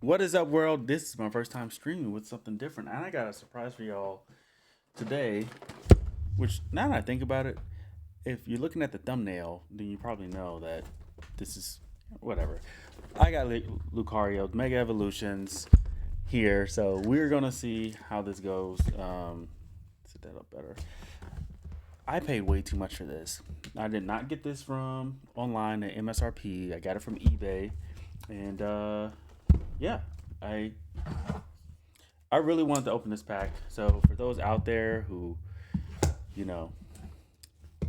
What is up, world? This is my first time streaming with something different, and I got a surprise for y'all today. Which, now that I think about it, if you're looking at the thumbnail, then you probably know that this is whatever. I got Lucario Mega Evolutions here, so we're gonna see how this goes. Set that up better. I paid way too much for this. I did not get this from online at MSRP. I got it from eBay, and yeah, I really wanted to open this pack. So for those out there who, you know,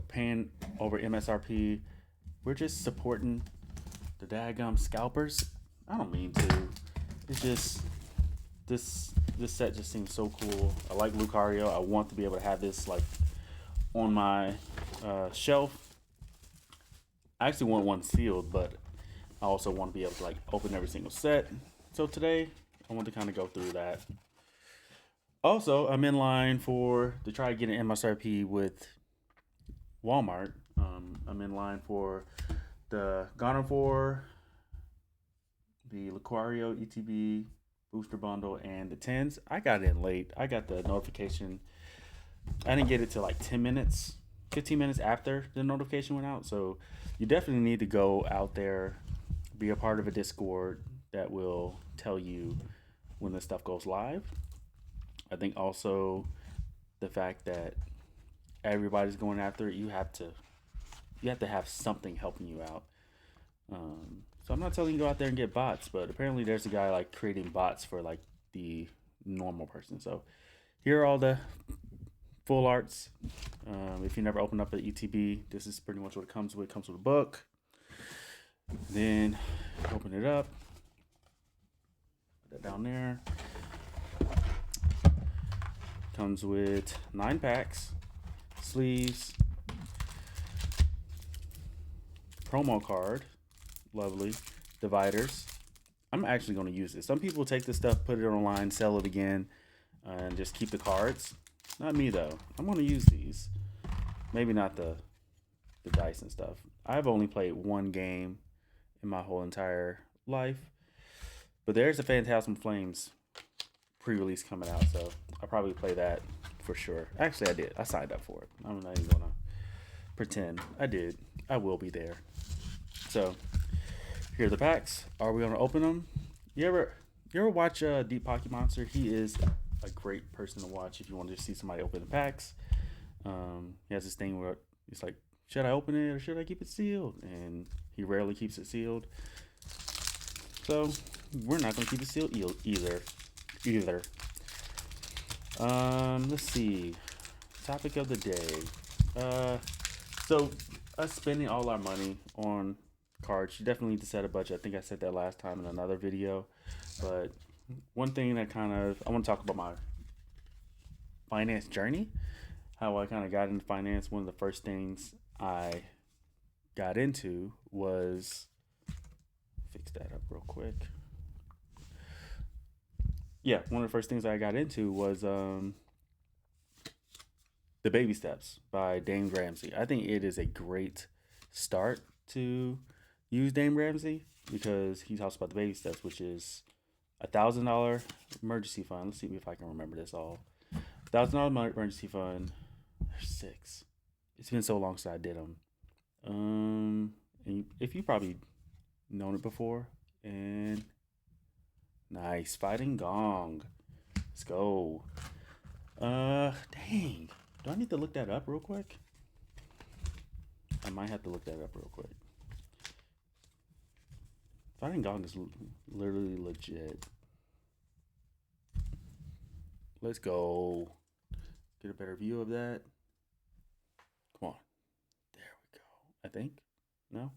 paying over MSRP, we're just supporting the daggum scalpers. I don't mean to. It's just this set just seems so cool. I like Lucario. I want to be able to have this like on my shelf. I actually want one sealed, but I also want to be able to like open every single set. So today I want to kind of go through that. Also, I'm in line to try to get an MSRP with Walmart. I'm in line for the Gardevoir, the Lucario ETB booster bundle, and the 10s. I got in late. I got the notification. I didn't get it till like 10 minutes, 15 minutes after the notification went out. So you definitely need to go out there, be a part of a Discord that will tell you when this stuff goes live. I think also the fact that everybody's going after it, you have to have something helping you out. So I'm not telling you to go out there and get bots, but apparently there's a guy like creating bots for like the normal person. So here are all the full arts. If you never opened up an ETB, this is pretty much what it comes with. It comes with a book. Then open it up. Put that down there. Comes with 9 packs, sleeves, promo card, lovely, dividers. I'm actually going to use this. Some people take this stuff, put it online, sell it again, and just keep the cards. Not me though. I'm going to use these. Maybe not the dice and stuff. I've only played one game in my whole entire life, but there's a Phantasm Flames pre-release coming out, so I'll probably play that for sure. Actually, I did. I signed up for it. I'm not even gonna pretend. I did. I will be there. So here are the packs. Are we gonna open them? You ever watch Deep Pocket Monster? He is a great person to watch if you want to see somebody open the packs. He has this thing where he's like, should I open it or should I keep it sealed? And he rarely keeps it sealed. So we're not gonna keep it sealed either. Let's see. Topic of the day. So us spending all our money on cards, you definitely need to set a budget. I think I said that last time in another video. But one thing that I want to talk about my finance journey, how I kind of got into finance. One of the first things I got into was, fix that up real quick. Yeah, one of the first things I got into was The Baby Steps by DaveRamsey. I think it is a great start to use DaveRamsey because he talks about the baby steps, which is $1,000 emergency fund. Let's see if I can remember this all. $1,000 emergency fund. There's 6. It's been so long since I did them. And if you probably known it before, and nice. Fighting Gong. Let's go. Dang. Do I need to look that up real quick? I might have to look that up real quick. Fighting Gong is literally legit. Let's go. Get a better view of that. Come on. There we go. I think. No?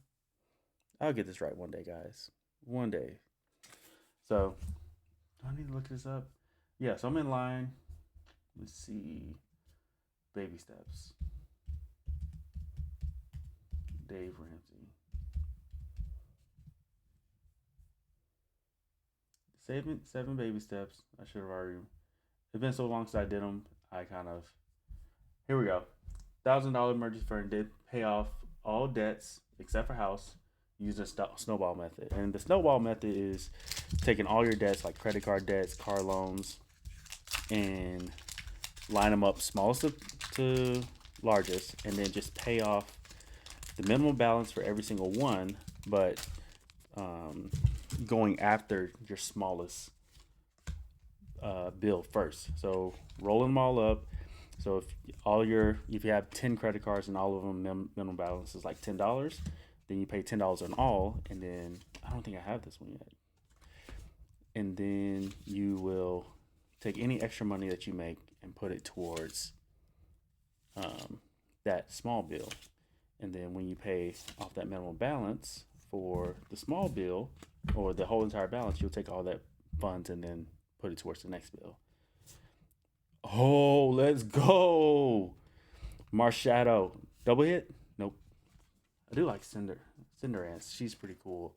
I'll get this right one day, guys. One day. So, do I need to look this up? Yeah, so I'm in line. Let's see. Baby steps. DaveRamsey. 7 baby steps. I should have already. It's been so long since I did them. Here we go. $1,000 emergency fund did pay off all debts except for house using snowball method. And the snowball method is taking all your debts, like credit card debts, car loans, and line them up smallest to largest, and then just pay off the minimum balance for every single one, but going after your smallest bill first. So rolling them all up. So if you have 10 credit cards and all of them minimum balance is like $10, then you pay $10 on all, and then I don't think I have this one yet. And then you will take any extra money that you make and put it towards that small bill. And then when you pay off that minimum balance for the small bill or the whole entire balance, you'll take all that funds and then put it towards the next bill. Oh, let's go. Marshadow. Double hit? Nope. I do like Cinderance. She's pretty cool.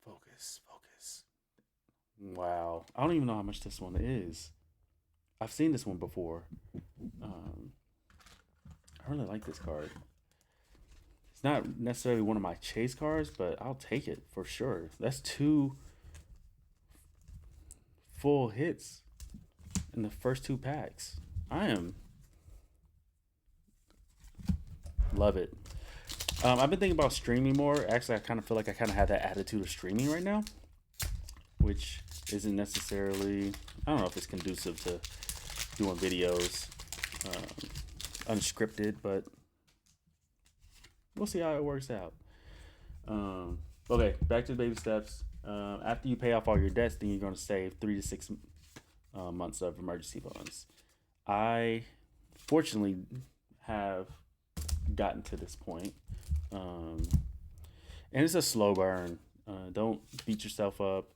Focus. Wow. I don't even know how much this one is. I've seen this one before. I really like this card. It's not necessarily one of my chase cards, but I'll take it for sure. That's 2 full hits in the first 2 packs. Love it. I've been thinking about streaming more. Actually, I kind of feel like I kind of have that attitude of streaming right now, which isn't necessarily, I don't know if it's conducive to doing videos unscripted, but we'll see how it works out. Okay, back to the baby steps. After you pay off all your debts, then you're going to save 3 to 6 months of emergency funds. I fortunately have gotten to this point, and it's a slow burn. Don't beat yourself up.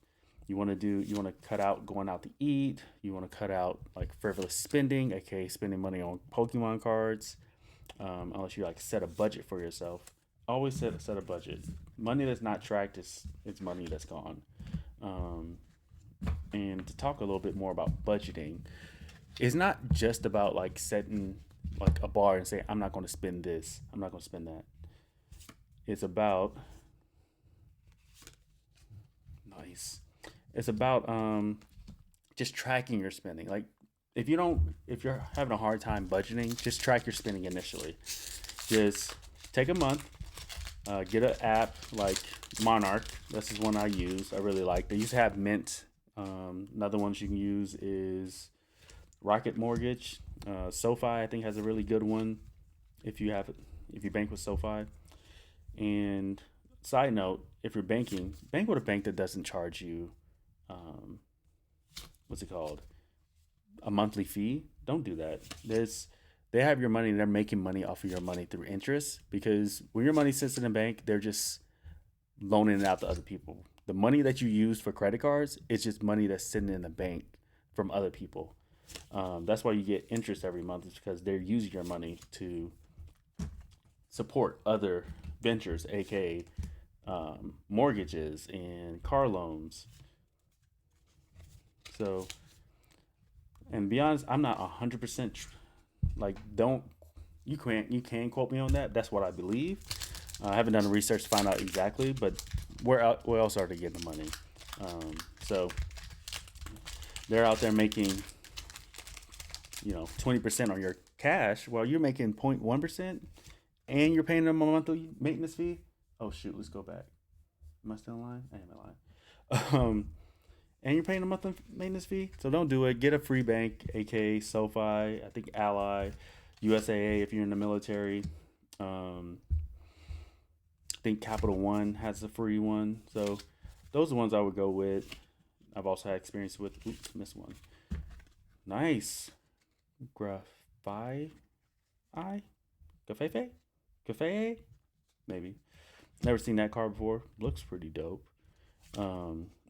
You want to cut out going out to eat. You want to cut out like frivolous spending, aka spending money on Pokemon cards, unless you like set a budget for yourself. Always set a budget. Money that's not tracked is money that's gone. And to talk a little bit more about budgeting, it's not just about like setting like a bar and saying I'm not going to spend this, I'm not going to spend that. It's about It's about just tracking your spending. Like if you're having a hard time budgeting, just track your spending initially. Just take a month, get an app like Monarch. This is one I use. I really like. They used to have Mint. Another ones you can use is Rocket Mortgage. SoFi I think has a really good one if you bank with SoFi. And side note, if you're banking, bank with a bank that doesn't charge you what's it called? A monthly fee. Don't do that. They have your money and they're making money off of your money through interest, because when your money sits in a bank, they're just loaning it out to other people. The money that you use for credit cards is just money that's sitting in the bank from other people. That's why you get interest every month, is because they're using your money to support other ventures, aka mortgages and car loans. So, and be honest, I'm not 100% you can quote me on that. That's what I believe. I haven't done the research to find out exactly, but where else are they getting the money? So they're out there making 20% on your cash while you're making 0.1%, and you're paying them a monthly maintenance fee. Oh shoot, let's go back. Am I still in line? I am in line. And you're paying a monthly maintenance fee, so don't do it. Get a free bank, aka SoFi, I think Ally, USAA if you're in the military. I think Capital One has a free one. So those are the ones I would go with. I've also had experience with, missed one. Nice. Cafe? Maybe. Never seen that card before. Looks pretty dope.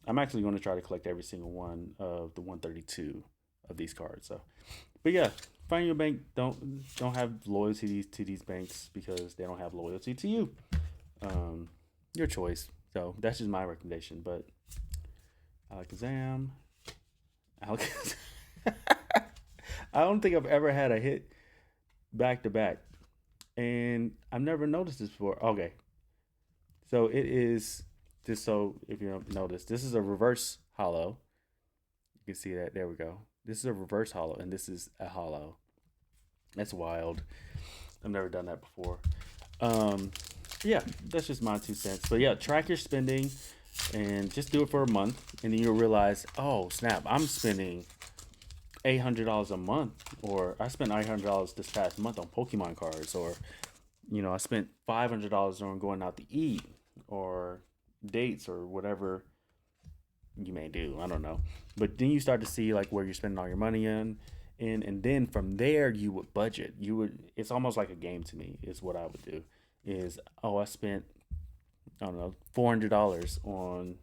I'm actually going to try to collect every single one of the 132 of these cards. So, but yeah, find your bank. Don't have loyalty to these banks because they don't have loyalty to you. Your choice. So that's just my recommendation. But Alakazam. I don't think I've ever had a hit back to back, and I've never noticed this before. Okay, So it is just, so if you don't notice, this is a reverse hollow. You can see that. There we go. This is a reverse hollow, and this is a hollow. That's wild. I've never done that before. Yeah, that's just my 2 cents. But yeah, track your spending and just do it for a month, and then you'll realize, oh snap, I'm spending $800 a month, or I spent $800 this past month on Pokemon cards, or I spent $500 on going out to eat, or dates, or whatever you may do. I don't know. But then you start to see like where you're spending all your money in, and then from there you would budget. It's almost like a game to me, is what I would do. Is, I spent, I don't know, $400 on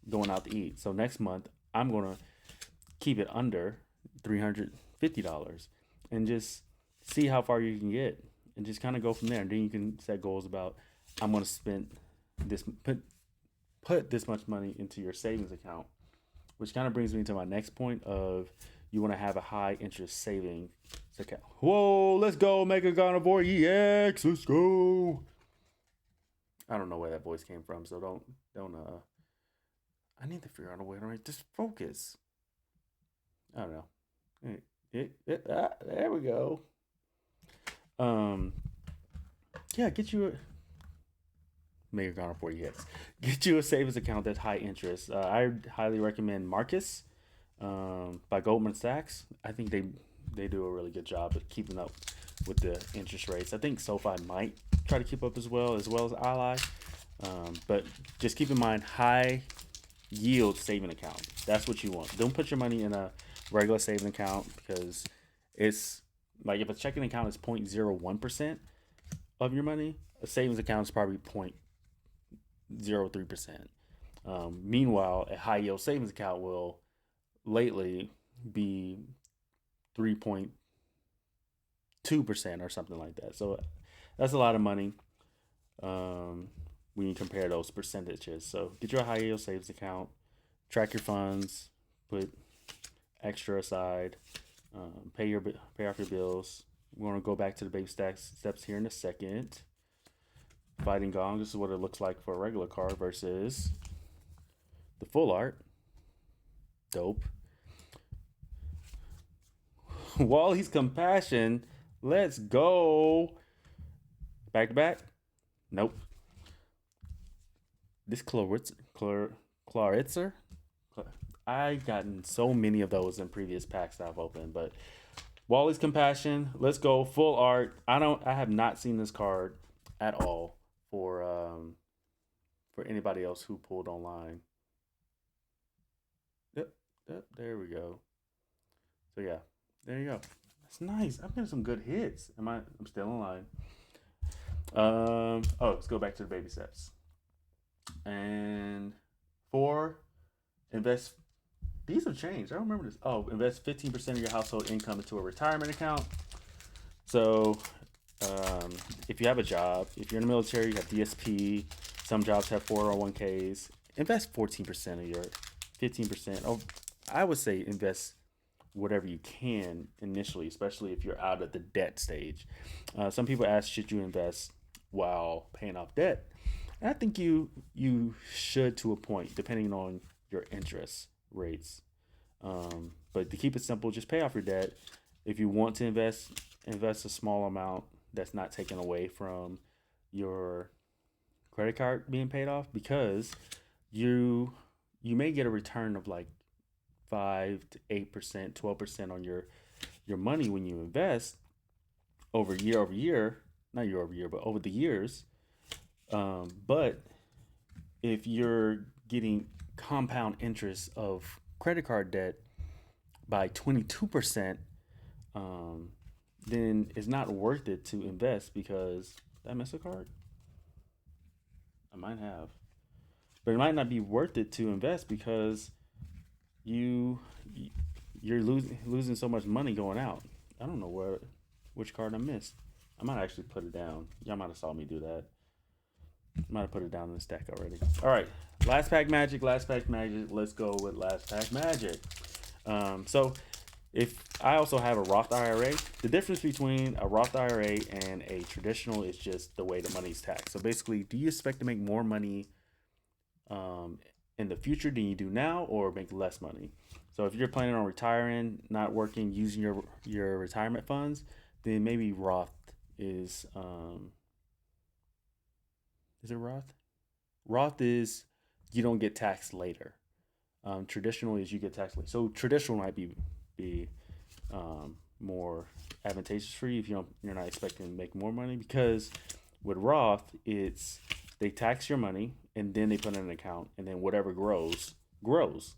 going out to eat. So next month I'm gonna keep it under $350 and just see how far you can get, and just kind of go from there. And then you can set goals about, I'm gonna spend this, put this much money into your savings account, which kind of brings me to my next point of, you want to have a high interest savings account. Whoa, let's go, Mega Carnivore EX, let's go. I don't know where that voice came from, so don't I need to figure out a way to just focus. I don't know. There we go. Yeah, get you a Mega Carnivore EX. Get you a savings account that's high interest. I highly recommend Marcus by Goldman Sachs. I think they do a really good job of keeping up with the interest rates. I think SoFi might try to keep up as well as Ally. But just keep in mind, high yield saving account. That's what you want. Don't put your money in a regular saving account, because it's like, if a checking account is 0.01% of your money, a savings account is probably 0.03%. Meanwhile, a high yield savings account will lately be 3.2% or something like that. So that's a lot of money when you compare those percentages. So get your high yield savings account, track your funds, put extra aside, pay off your bills. We're going to go back to the baby steps here in a second. Fighting Gong, this is what it looks like for a regular card versus the full art. Dope. Wally's Compassion, let's go. Back to back? Nope. This Claritzer? I've gotten so many of those in previous packs that I've opened, but Wally's Compassion, let's go. Full art. I have not seen this card at all for anybody else who pulled online. Yep, there we go. So yeah, there you go. That's nice. I'm getting some good hits. I'm still in line. Let's go back to the baby steps. And 4, invest. These have changed. I don't remember this. Invest 15% of your household income into a retirement account. So, if you have a job, if you're in the military, you have DSP. Some jobs have 401ks. Invest 14% of your 15%. Oh, I would say invest whatever you can initially, especially if you're out of the debt stage. Some people ask, should you invest while paying off debt? And I think you should, to a point, depending on your interest rates. But to keep it simple, just pay off your debt. If you want to invest a small amount that's not taken away from your credit card being paid off, because you may get a return of like 5 to 8%, 12% on your money when you invest over year, not year over year, but over the years. But if you're getting compound interest of credit card debt by 22%, then it's not worth it to invest, because did I miss a card? I might have. But it might not be worth it to invest, because you're losing so much money going out. I don't know which card I missed. I might actually put it down. Y'all might have saw me do that. Might have put it down in the stack already. All right, last pack magic. Let's go with last pack magic. So if I also have a Roth IRA, the difference between a Roth IRA and a traditional is just the way the money is taxed. So basically, do you expect to make more money in the future than you do now, or make less money? So if you're planning on retiring, not working, using your retirement funds, then maybe Roth is it Roth? Roth is you don't get taxed later. Traditional is you get taxed later. So traditional might be more advantageous for you if you're not expecting to make more money, because with Roth it's they tax your money and then they put in an account, and then whatever grows,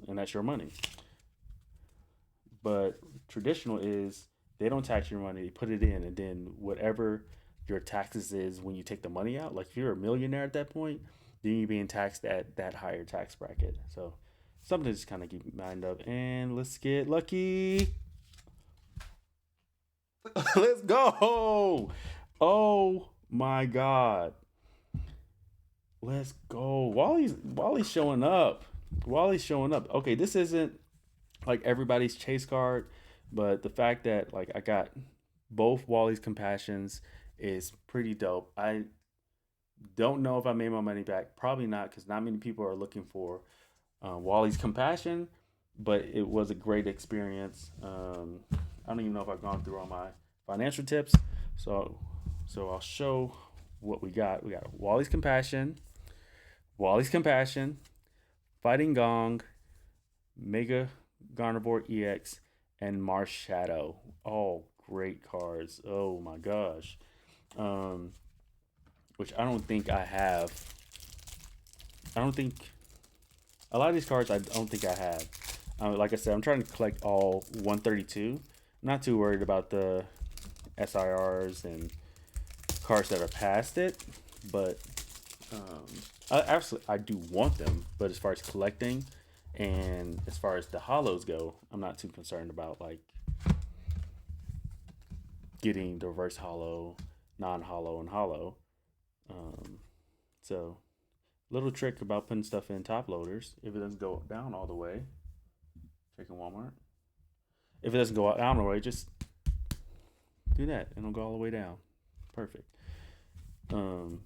and that's your money. But traditional is they don't tax your money, they put it in, and then whatever your taxes is when you take the money out, like if you're a millionaire at that point, then you're being taxed at that higher tax bracket. So something to just kind of keep in mind of. And let's get lucky. Let's go. Oh my God. Let's go. Wally's showing up. Wally's showing up. Okay, this isn't like everybody's chase card, but the fact that like I got both Wally's Compassions is pretty dope. I don't know if I made my money back. Probably not, because not many people are looking for Wally's Compassion, but it was a great experience. I don't even know if I've gone through all my financial tips, so I'll show what we got. We got Wally's Compassion, Fighting Gong, Mega Garnivore EX, and Marsh Shadow. All great cards. Oh my gosh. Which I don't think I have. I don't think a lot of these cards I don't think I have. Like I said, I'm trying to collect all 132. I'm not too worried about the SIRs and cards that are past it, but I do want them. But as far as collecting and as far as the hollows go, I'm not too concerned about like getting the reverse hollow, non-hollow, and hollow. So little trick about putting stuff in top loaders: if it doesn't go down all the way, checking Walmart. If it doesn't go down all the way, just do that and it'll go all the way down. Perfect. But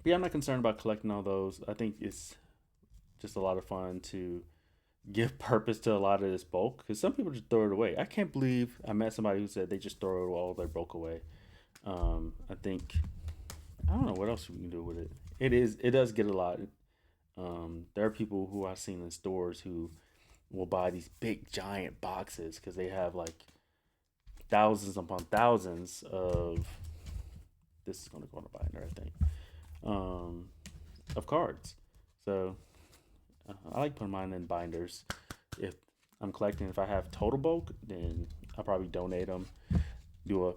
yeah, I'm not concerned about collecting all those. I think it's just a lot of fun to give purpose to a lot of this bulk, because some people just throw it away. I can't believe I met somebody who said they just throw all their bulk away. I think I don't know what else we can do with it. It does get a lot. There are people who I've seen in stores who will buy these big giant boxes because they have like thousands upon thousands of, this is going to go on a binder, I think, of cards. So I like putting mine in binders. If I'm collecting, if I have total bulk, then I'll probably donate them. Do a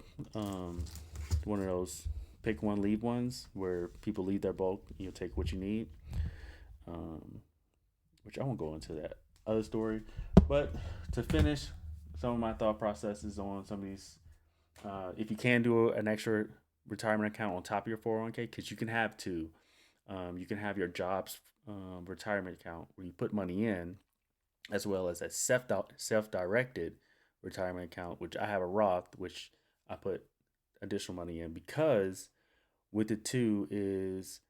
one of those pick one, leave ones where people leave their bulk. You'll take what you need. Which I won't go into that other story. But to finish some of my thought processes on some of these, if you can do an extra retirement account on top of your 401k, because you can have two. You can have your job's retirement account where you put money in, as well as a self-directed retirement account, which I have a Roth, which I put additional money in, because with the two is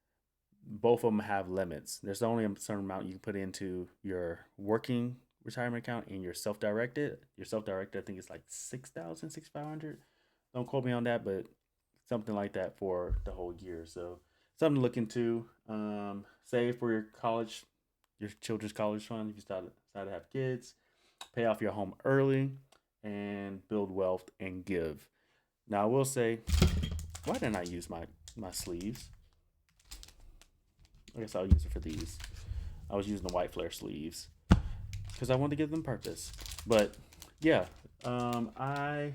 both of them have limits. There's only a certain amount you can put into your working retirement account and your self-directed. Your self-directed, I think it's like 6,000, 6,500. Don't quote me on that, but something like that for the whole year. So something to look into. Save for your college, your children's college fund if you decide to have kids. Pay off your home early and build wealth and give. Now I will say, why didn't I use my sleeves? I guess I'll use it for these. I was using the white flare sleeves because I wanted to give them purpose. But yeah, you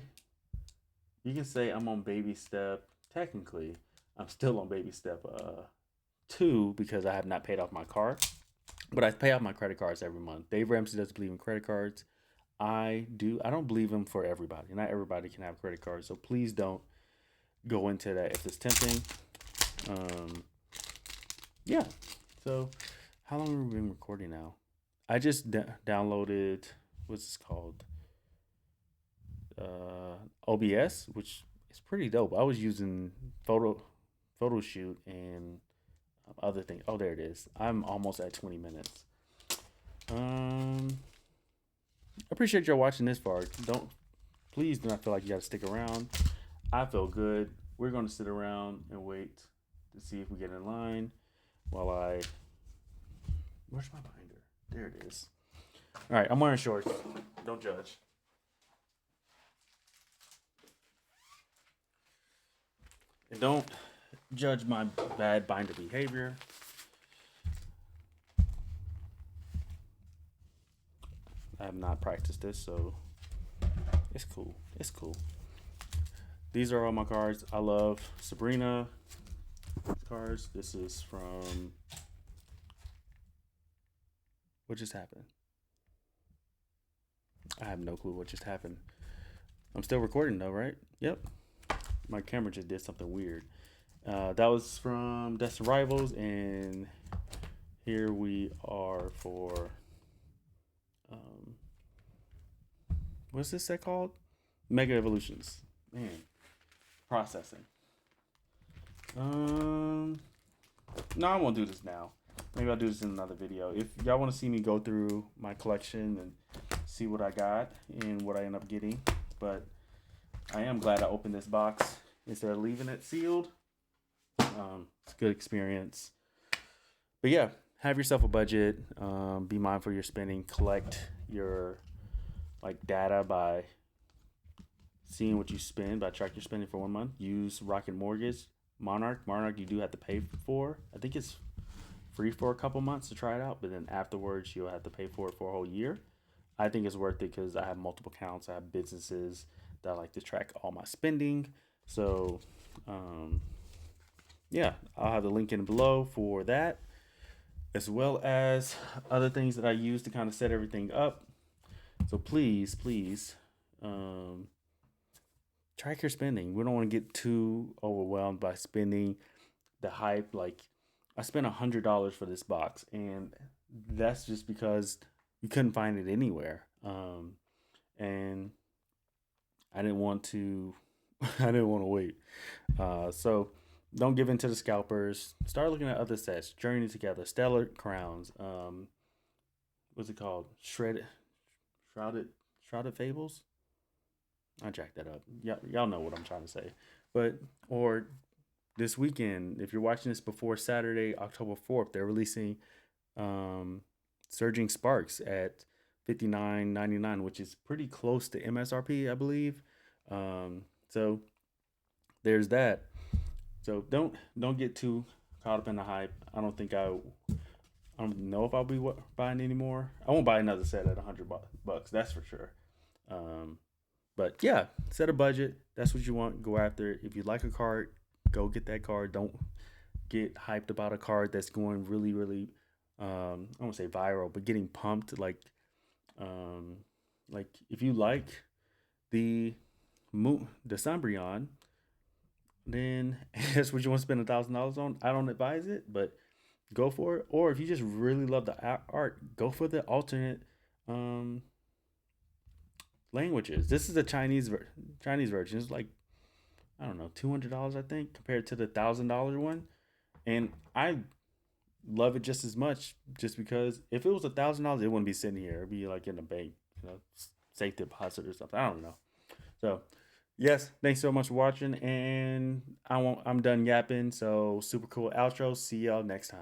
can say I'm on baby step. Technically, I'm still on baby step 2 because I have not paid off my car, but I pay off my credit cards every month. DaveRamsey doesn't believe in credit cards. I do. I don't believe them for everybody. Not everybody can have credit cards, so please don't go into that if it's tempting. Yeah. So, how long have we been recording now? I just downloaded, what's this called? OBS, which is pretty dope. I was using photo shoot and other things. Oh, there it is. I'm almost at 20 minutes. I appreciate y'all watching this far. Please do not feel like you got to stick around. I feel good. We're going to sit around and wait to see if we get in line while where's my binder? There it is. All right, I'm wearing shorts. Don't judge. And don't judge my bad binder behavior. I have not practiced this, so it's cool. It's cool. These are all my cards. I love Sabrina cards. This is from... What just happened? I have no clue what just happened. I'm still recording though, right? Yep. My camera just did something weird. That was from Destined Rivals, and here we are for... what's this set called? Mega Evolutions. Man, processing. No, I won't do this now. Maybe I'll do this in another video. If y'all want to see me go through my collection and see what I got and what I end up getting, but I am glad I opened this box instead of leaving it sealed. It's a good experience. But yeah, have yourself a budget. Be mindful of your spending. Collect your data by seeing what you spend, by track your spending for 1 month. Use Rocket Mortgage. Monarch you do have to pay for. I think it's free for a couple months to try it out, but then afterwards you'll have to pay for it for a whole year. I think it's worth it because I have multiple accounts. I have businesses that I like to track all my spending. So yeah, I'll have the link in below for that, as well as other things that I use to kind of set everything up. So please track your spending. We don't want to get too overwhelmed by spending the hype. Like, I spent $100 for this box, and that's just because you couldn't find it anywhere. And I didn't want to wait. So don't give in to the scalpers. Start looking at other sets. Journey Together, Stellar Crowns. What's it called? Shrouded Fables. I jacked that up. Y'all know what I'm trying to say. Or this weekend, if you're watching this before Saturday, October 4th, they're releasing Surging Sparks at $59.99, which is pretty close to MSRP, I believe. So there's that. So don't get too caught up in the hype. I don't know if I'll be buying anymore. I won't buy another set at $100, that's for sure. But yeah, set a budget. That's what you want. Go after it. If you like a card, go get that card. Don't get hyped about a card that's going really, really, I won't say viral, but getting pumped. Like if you like the Sunbreon, then that's what you want to spend $1,000 on. I don't advise it, but go for it. Or if you just really love the art, go for the alternate languages. This is a Chinese version. It's like, I don't know, $200, I think, compared to the $1,000 one. And I love it just as much, just because if it was $1,000, it wouldn't be sitting here. It'd be like in a bank, safe deposit or something. I don't know. So yes, thanks so much for watching, and I'm done yapping. So super cool outro. See y'all next time.